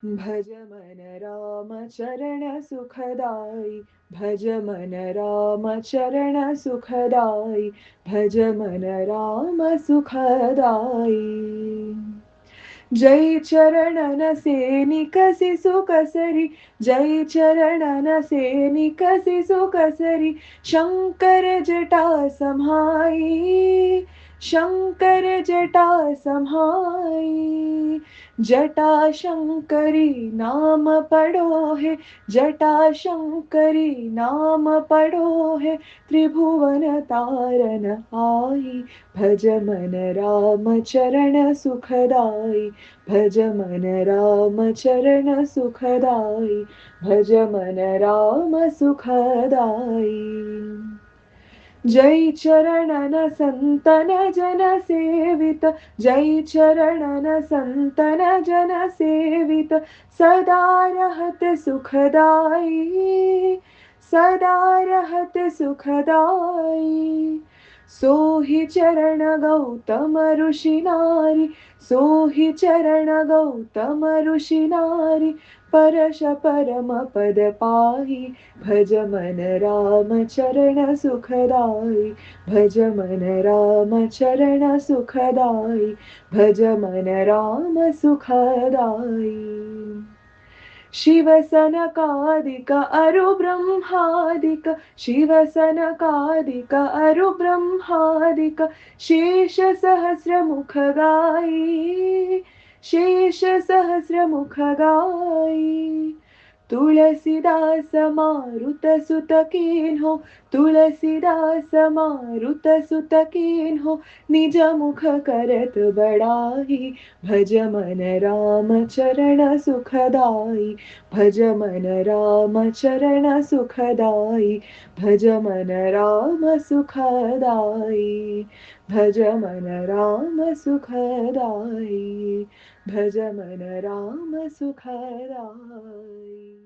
भज मन राम चरण सुखदाई, भज मन राम चरण सुखदाई, भज मन राम सुखदाई। जय चरणन सेनिकसि सुकसरि, जय चरणन सेनिकसि सुकसरि, शंकर जटा समाई, शंकर जटा समाई। जटा शंकरी नाम पढ़ो है, जटा शंकरी नाम पढ़ो है, त्रिभुवन तारन आई। भज मन राम चरण सुखदाई, भज मन राम चरण सुखदाई, भज मन राम सुखदाई। जय चरणन संतन जन सेवित, जय चरणन संतन जन सेवित, सदा रहत सुखदाई, सदा रहत सुखदाई। सोहि चरण गौतम ऋषि नारी, सोहि चरण गौतम ऋषि नारी, परश परम पद पाहि। भज मन राम चरण सुखदाई, भज मन राम चरण सुखदाई, भज मन राम सुखदाई। शिव सनकादिक अरु ब्रह्मादिक, शिव सनकादिक अरु ब्रह्मादिक, शेष सहस्र मुख गाई, शेष सहस्र मुख गाई। तुलसीदास मारुत सुत कीन्हो, तुलसीदास मारुत सुत कीन्हो, निज मुख करत बड़ाई। भज मन राम चरण सुखदाई, भज मन राम चरण सुखदाई, भज मन राम सुखदाई, भज मन राम सुखदाई, भज मन राम सुखदाई।